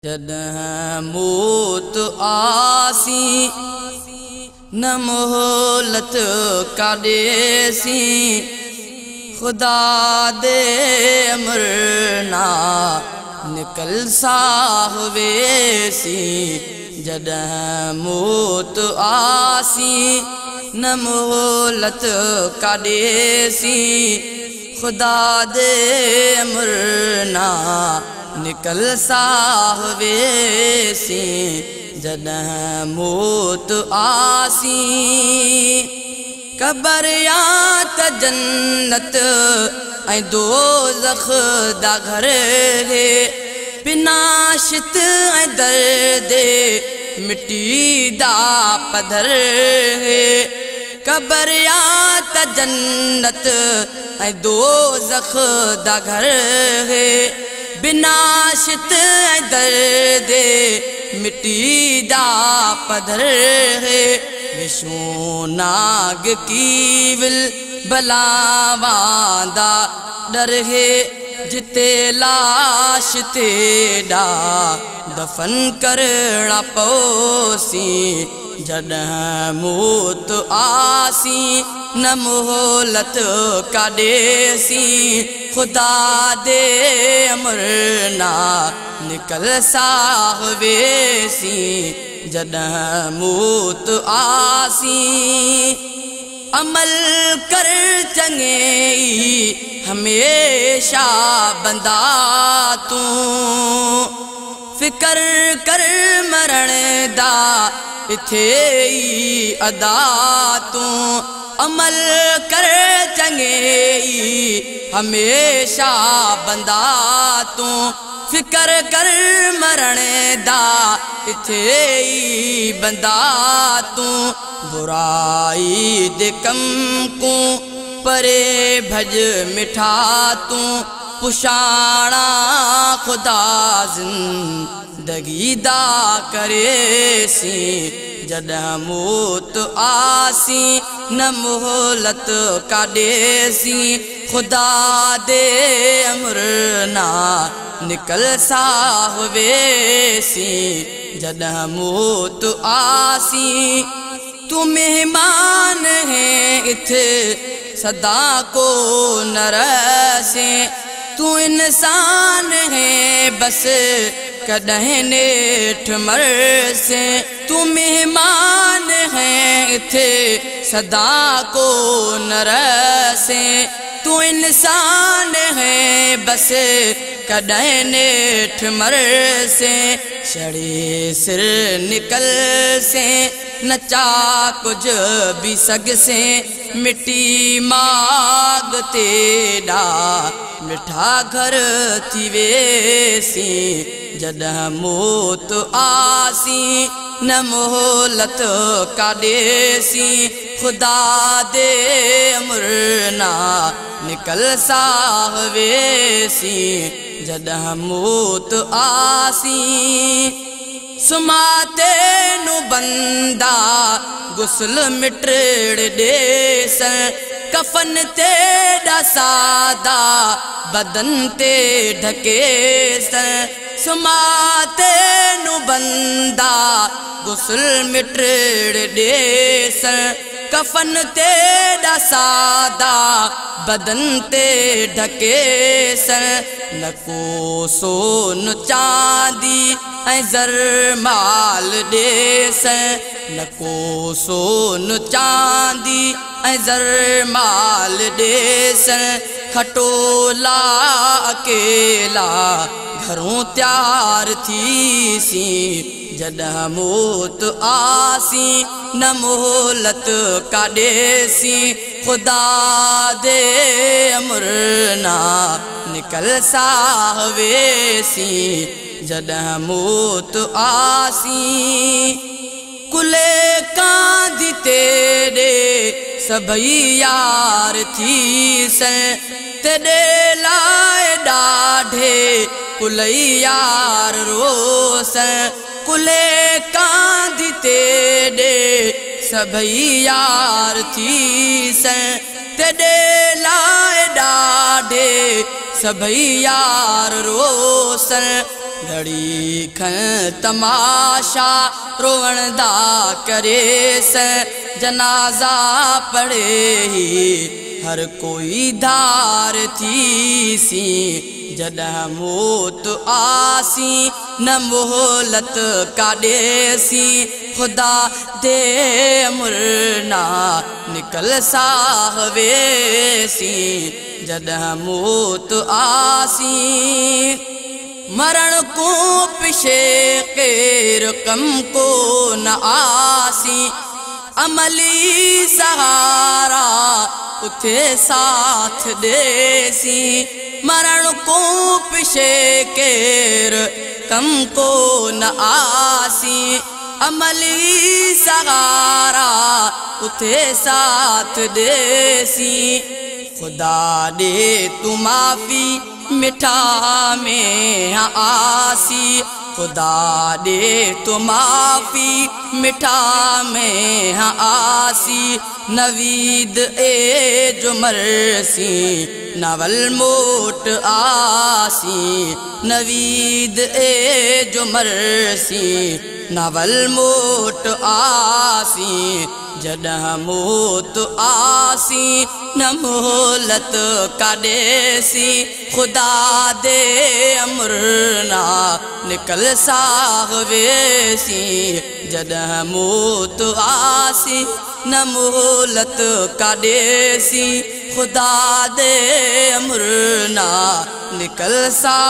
जॾहिं मौत आसी न मोहलत काॾेसी खुदा दे अमरना निकल साहवेसी। जॾहिं मौत आसी न मोहलत काॾेसी खुदा दे अमरना निकल साहवेसी। जॾहिं मौत आसी कबर या त जन्नत ऐं दोज़ख दा घर है, बिना शित ऐं दर्द मिट्टी दा पधर है। कबर या त जन्नत ऐं दोज़ख दा घर है, बिना शित ऐं दर्द मिट्टी दा पधर है। विशू नाग कीविल बलावांदा डर है, जिते लाश तेड़ा दफन करना पौसी। जॾहिं मौत आसी न मोहलत काॾेसी खुदा दे अमरना निकल साहवेसी। जॾहिं मौत आसी अमल कर चङेई हमेशा बंदा तू, फिकर कर मरण दा इथे ई अदा तू। अमल कर चङेई हमेशा बंदा तू, फिकर कर मरण दा इथे ई बंदा तू। बुराई दे कम को परे भज मिठा तू, पुछाणा खुदा जिंदगी दा करेसी। जॾहिं मौत आसी न मोहलत काॾेसी खुदा दे अमरना निकल साहवेसी। जॾहिं मौत आसी तू मेहमान है इथे सदा को न रसे, तू इंसान है बस कॾहिं नेठ मरसे। तू मेहमान है इथे सदा को न रसे, तू इंसान है बस कॾहिं नेठ मरसे। छड़े सिर निकल से नचा कुछ भी सगसे, मिट्टी माग तेड़ा मिठा घर थी वेसी। जॾहिं मौत आसी न मोहलत काॾेसी खुदा दे अमरना निकल साहवेसी। जॾहिं मौत आसी सुमाते नु बंदा गुस्ल मिटड़ देस, कफन तेड़ा सादा बदन ते ढकेस। सुमाते नु बंदा गुस्ल मिटड़ देस, कफन तेड़ा सादा बदन ते ढकेस। न को सोन चांदी ऐं ज़र माल देस, न को सोन चांदी ऐं ज़र माल देस। खटोला अकेला घरों तैयार थीसी। जॾहिं मौत आसी न मोहलत काॾेसी खुदा दे अमरना निकल साहवेसी। जॾहिं मौत आसी कुले कांदी तेरे सभई यार थीस, तेरे लाए ॾाढे कुलई यार रोस। कुले कांदी तेरे सभई यार थीस, तेरे लाए ॾाढे सभई यार रोसन घड़ी खन तमाशा रोवण दा करेस जनाजा पढ़े ही हर कोई धार थी सी जॾहिं मौत आसी न मोहलत काॾेसी खुदा दे मुरना निकल साहवेसी जॾहिं मौत आसी मरण को पिछे केर कम को न आसी अमली सहारा उथे साथ देसी मरण को पिछे केर कम को न आसी अमली सहारा उथे साथ देसी खुदा दे तू माफी मिठा में आसी खुदा दे तो माफी मिठा में आसी नवीद ए जो मरसी नवल मोट आसी नवीद ए जो मरसी नवल मोट आसी जॾहिं मौत आसी न मोहलत काॾेसी खुदा दे अमरना निकल साहवेसी जॾहिं मौत आसी न मोहलत काॾेसी खुदा दे अमरना निकल साहवेसी।